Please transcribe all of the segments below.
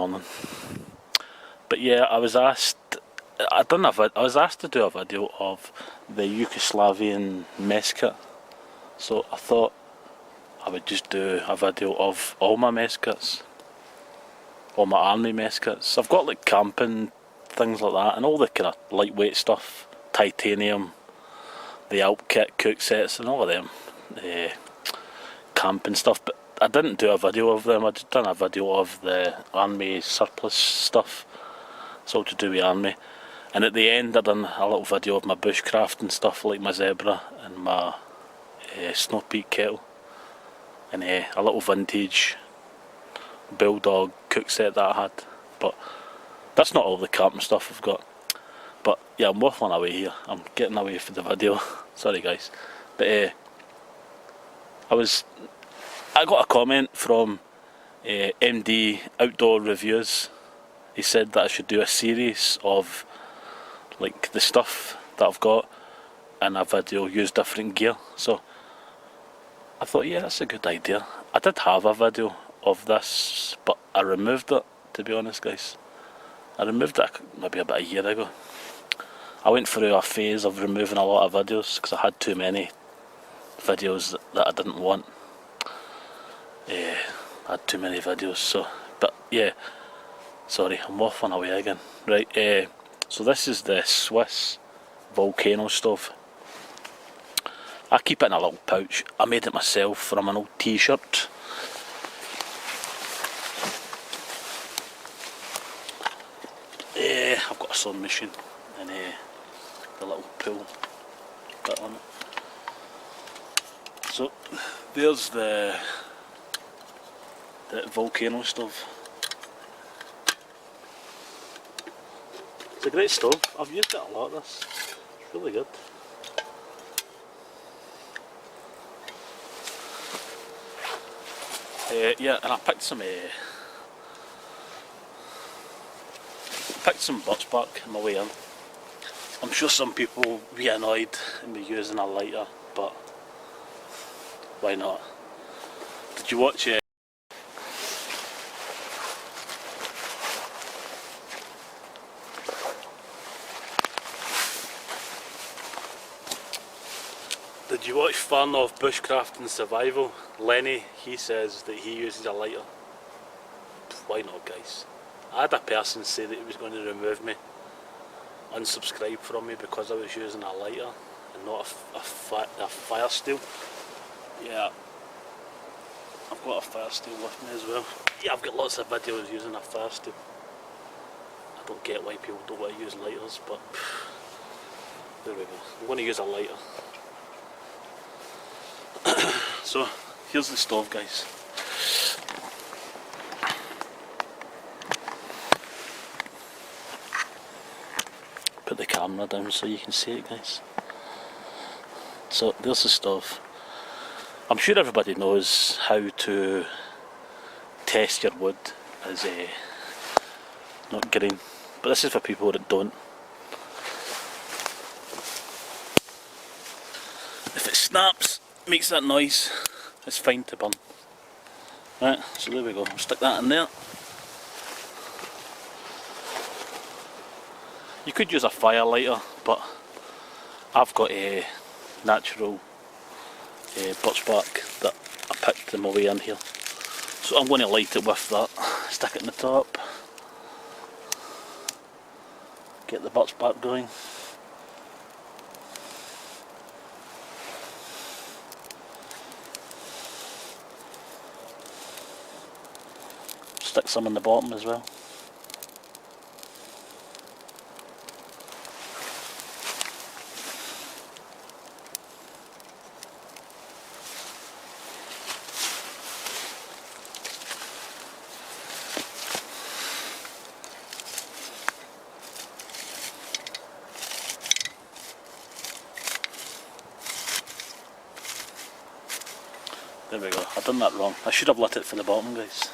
morning. But yeah, I was asked to do a video of the Yugoslavian mess kit. So I thought I would just do a video of all my mess kits. All my army mess kits. I've got like camping things like that and all the kind of lightweight stuff. Titanium, the Alp kit, Cooksets and all of them. Camping stuff, but I didn't do a video of them. I just done a video of the army surplus stuff. It's all to do with army. And at the end I done a little video of my bushcraft and stuff, like my zebra and my snow peak kettle. And a little vintage bulldog cookset that I had. But that's not all the camping stuff I've got. But yeah, I'm waffling away here. I'm getting away from the video. Sorry guys. But I got a comment from MD Outdoor Reviews. He said that I should do a series of like the stuff that I've got and a video use different gear. So I thought, yeah, that's a good idea. I did have a video of this, but I removed it, to be honest guys. I removed it maybe about a year ago. I went through a phase of removing a lot of videos because I had too many videos that I didn't want. I had too many videos, so, but yeah, sorry, I'm waffling away again. Right, so this is the Swiss Volcano stove. I keep it in a little pouch. I made it myself from an old t-shirt. I've got a sewing machine and the little pull bit on it. So there's the Volcano stove. It's a great stove. I've used it a lot. This it's really good. Yeah, and I picked some birch bark on my way in. I'm sure some people will be annoyed in me using a lighter, but why not? Did you watch it? Did you watch Fun of Bushcraft and Survival? Lenny, he says that he uses a lighter. Why not, guys? I had a person say that he was going to remove me, unsubscribe from me because I was using a lighter and not a fire steel. Yeah, I've got a fire steel with me as well. Yeah, I've got lots of videos using a fire steel. I don't get why people don't want to use lighters, but there we go. I'm going to use a lighter. So here's the stove, guys. Put the camera down so you can see it, guys. So there's the stove. I'm sure everybody knows how to test your wood as not green, but this is for people that don't. If it snaps, makes that noise, it's fine to burn. Right, so there we go. Stick that in there. You could use a fire lighter, but I've got a natural birch bark that I picked on my way in here. So I'm going to light it with that. Stick it in the top. Get the birch bark going. Stick some in the bottom as well. There we go, I've done that wrong. I should have lit it from the bottom, guys.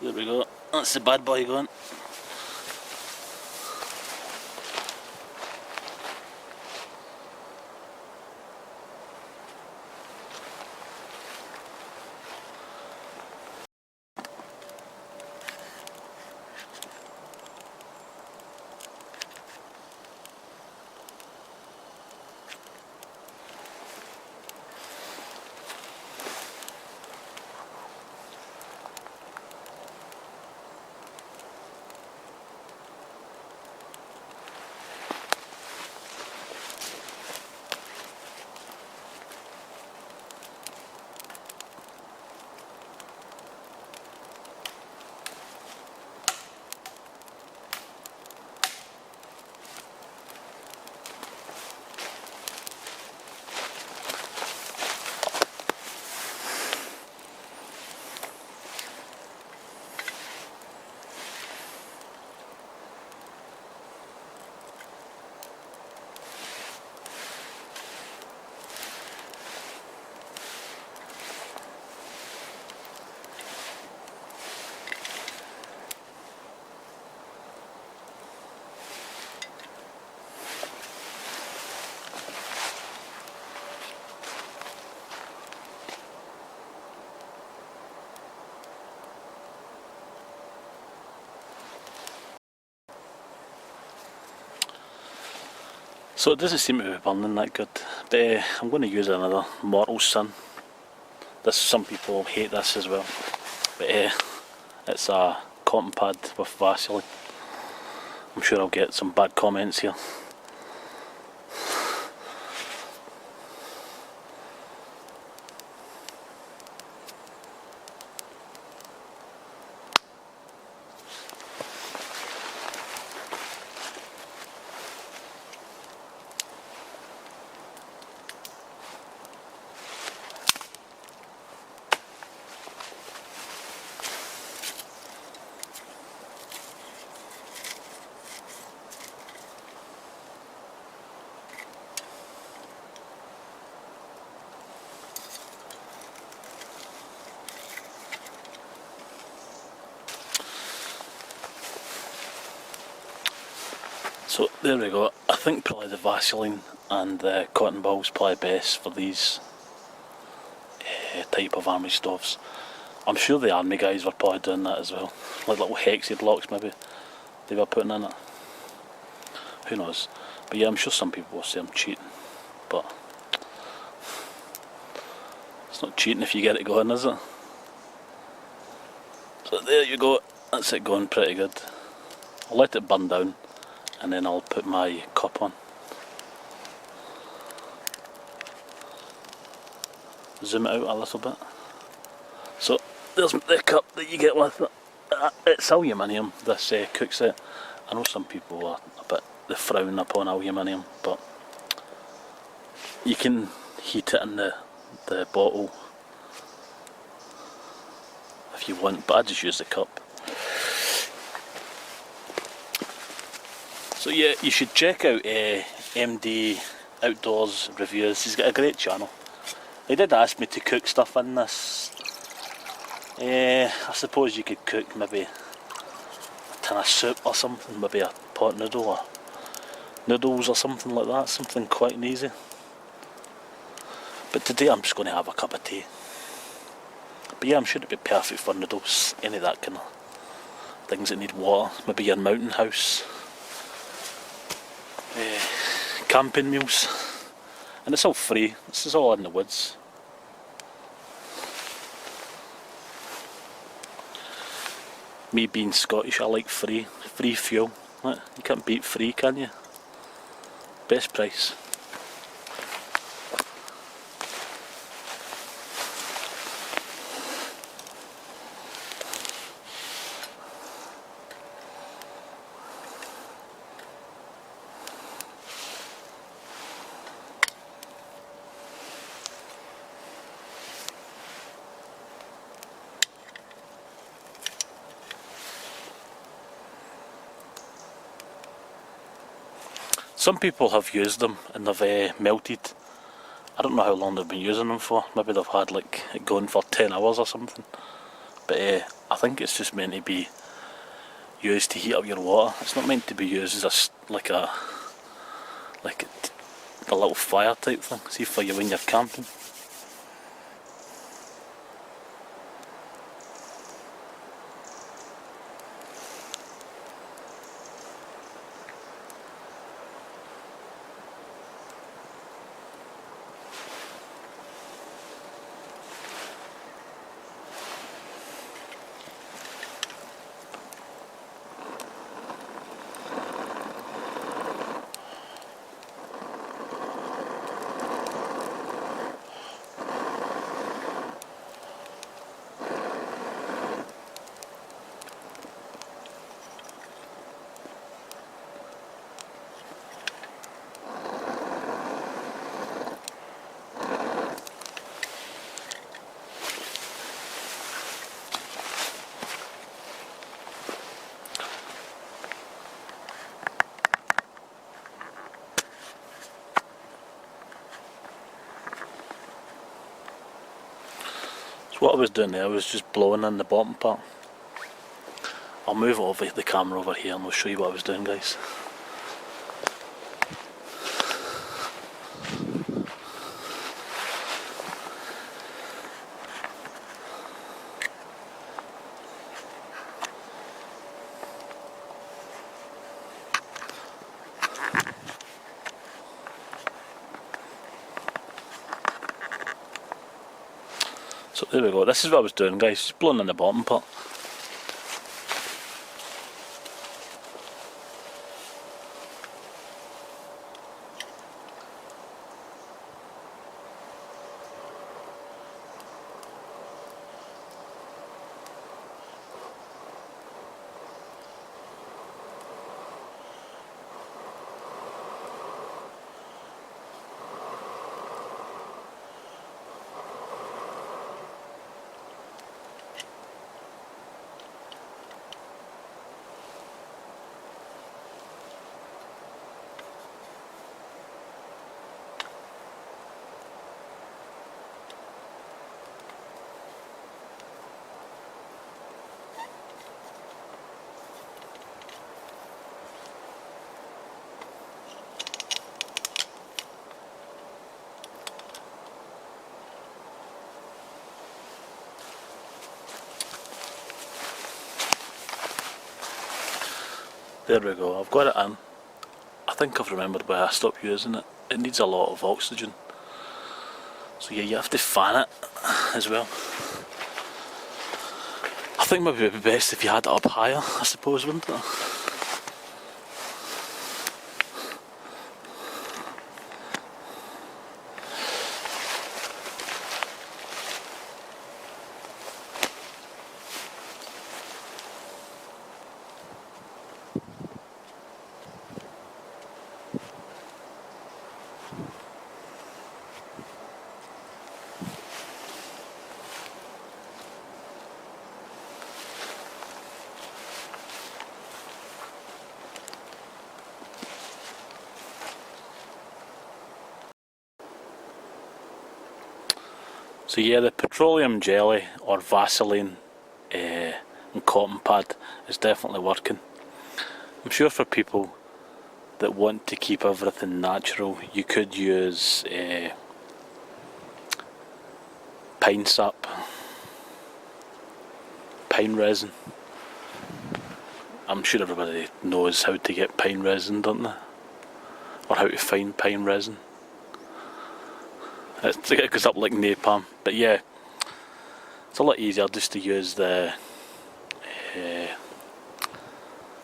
There we go, that's the bad boy going. So it doesn't seem to be burning that good, but I'm going to use another Mortal Sun. Some people hate this as well, but it's a cotton pad with Vaseline. I'm sure I'll get some bad comments here. So there we go. I think probably the Vaseline and the cotton ball's probably best for these type of army stoves. I'm sure the army guys were probably doing that as well. Like little hexy blocks maybe they were putting in it. Who knows? But yeah, I'm sure some people will say I'm cheating. But it's not cheating if you get it going, is it? So there you go. That's it going pretty good. I'll let it burn down and then I'll put my cup on. Zoom it out a little bit. So there's the cup that you get with it. It's aluminium, this Cookset. I know some people are a bit they frown upon aluminium, but you can heat it in the bottle if you want, but I just use the cup. So yeah, you should check out MD Outdoors Reviews. He's got a great channel. He did ask me to cook stuff in this. I suppose you could cook maybe a tin of soup or something, maybe a pot noodle or noodles or something like that, something quite easy. But today I'm just going to have a cup of tea. But yeah, I'm sure it'd be perfect for noodles, any of that kind of things that need water, maybe your mountain house. Camping meals, and it's all free. This is all in the woods. Me being Scottish, I like free fuel. You can't beat free, can you? Best price. Some people have used them and they've melted. I don't know how long they've been using them for. Maybe they've had like it going for 10 hours or something. But I think it's just meant to be used to heat up your water. It's not meant to be used as like a little fire type thing. See, for you when you're camping. What I was doing there was just blowing in the bottom part. I'll move over the camera over here and I'll show you what I was doing, guys. So there we go, this is what I was doing, guys, just blowing in the bottom part. There we go, I've got it in. I think I've remembered why I stopped using it. It needs a lot of oxygen. So yeah, you have to fan it as well. I think maybe it would be best if you had it up higher, I suppose, wouldn't it? So yeah, the petroleum jelly or Vaseline and cotton pad is definitely working. I'm sure for people that want to keep everything natural, you could use pine sap, pine resin. I'm sure everybody knows how to get pine resin, don't they? Or how to find pine resin. It goes up like napalm, but yeah, it's a lot easier just to use the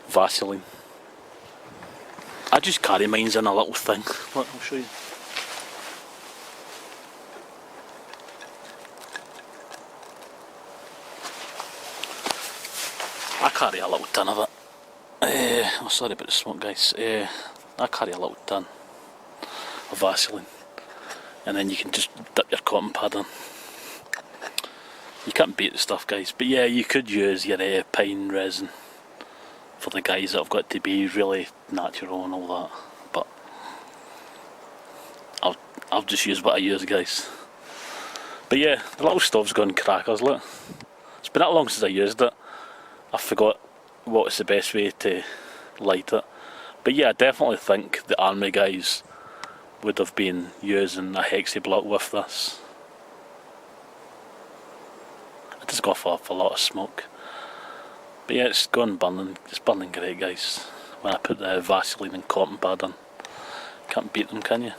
Vaseline. I just carry mine in a little thing. Look, I'll show you. I carry a little tin of it. Oh, sorry about the smoke, guys. I carry a little tin of Vaseline. And then you can just dip your cotton pad in. You can't beat the stuff, guys. But yeah, you could use your pine resin for the guys that have got to be really natural and all that. But I'll just use what I use, guys. But yeah, the little stove's gone crackers, look. It's been that long since I used it. I forgot what's the best way to light it. But yeah, I definitely think the army guys would have been using a hexi block with this. It does go off a lot of smoke. But yeah, it's gone burning. It's burning great, guys. When I put the Vaseline and cotton pad in. Can't beat them, can you?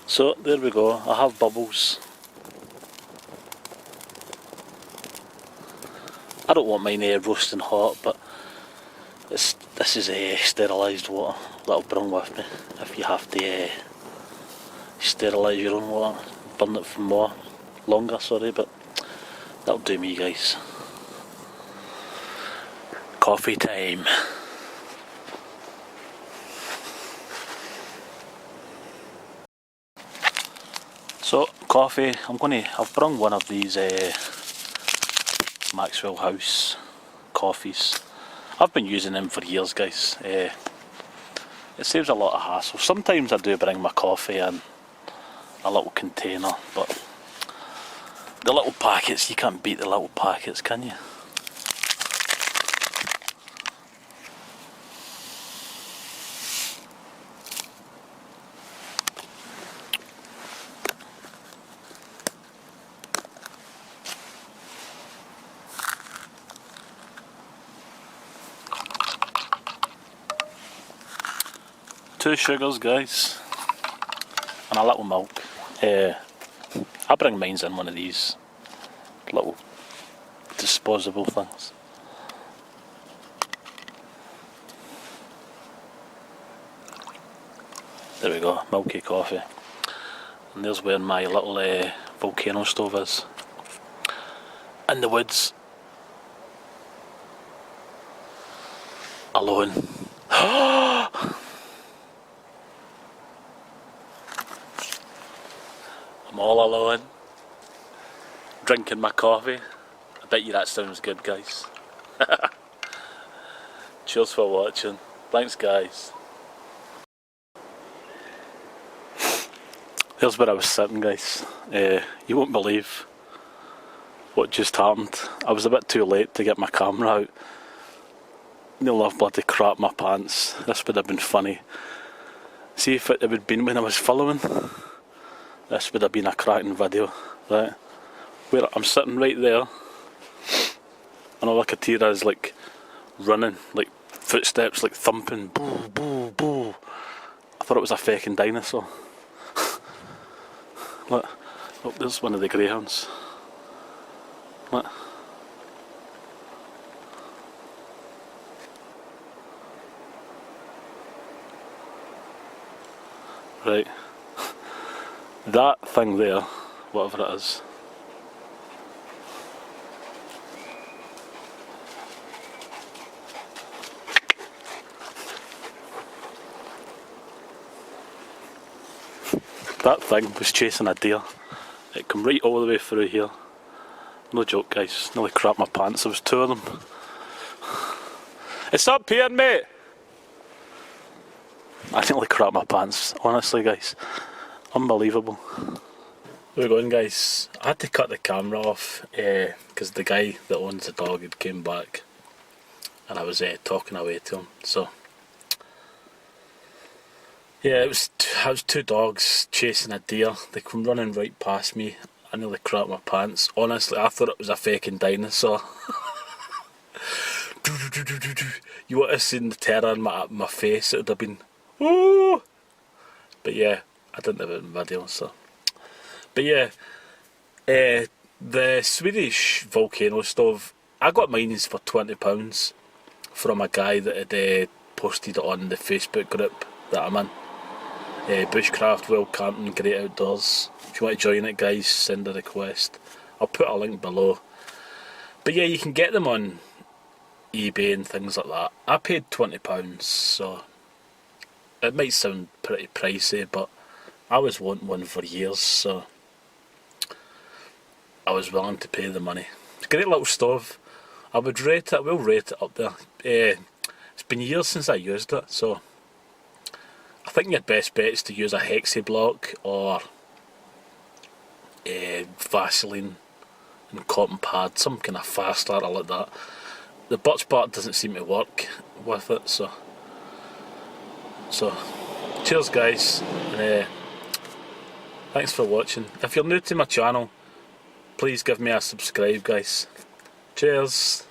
So there we go. I have bubbles. I don't want mine roasting hot, but this is sterilised water that I'll bring with me if you have to sterilise your own water, burn it for longer, but that'll do me, guys. Coffee time. So coffee, I've brought one of these Maxwell House coffees. I've been using them for years, guys. It saves a lot of hassle. Sometimes I do bring my coffee in a little container, but the little packets, you can't beat the little packets, can you? Two sugars, guys, and a little milk. I bring mine in one of these little disposable things. There we go, milky coffee. And there's where my little volcano stove is. In the woods. Alone. I'm all alone. Drinking my coffee. I bet you that sounds good, guys. Cheers for watching. Thanks, guys. Here's where I was sitting, guys. You won't believe what just happened. I was a bit too late to get my camera out. Nearly I've bloody crap my pants. This would have been funny. See if it would been when I was filming. This would have been a cracking video, right? Where I'm sitting right there, and all I could hear is like running, like footsteps, like thumping, boo, boo, boo. I thought it was a fucking dinosaur. Look, oh, there's one of the greyhounds. Look. Right. That thing there, whatever it is. That thing was chasing a deer. It come right all the way through here. No joke, guys. Nearly crap my pants. There was two of them. It's up here, mate! I nearly crap my pants, honestly, guys. Unbelievable. We're going, guys. I had to cut the camera off because the guy that owns the dog had came back and I was talking away to him. So yeah, it was two dogs chasing a deer. They come running right past me. I nearly crap my pants. Honestly, I thought it was a fucking dinosaur. You would have seen the terror in my face. It would have been, oh! But yeah, I didn't have it in video, so. But yeah, the Swedish Volcano stove, I got mine for £20 from a guy that had posted it on the Facebook group that I'm in. Bushcraft, Wild Camping, Great Outdoors. If you want to join it, guys, send a request. I'll put a link below. But yeah, you can get them on eBay and things like that. I paid £20, so it might sound pretty pricey, but I was wanting one for years, so I was willing to pay the money. It's a great little stove. I would rate it, I will rate it up there. It's been years since I used it, so I think your best bet is to use a Hexi block or Vaseline and cotton pad, some kind of fast starter like that. The Butch part doesn't seem to work with it, so cheers, guys, and thanks for watching. If you're new to my channel, please give me a subscribe, guys. Cheers.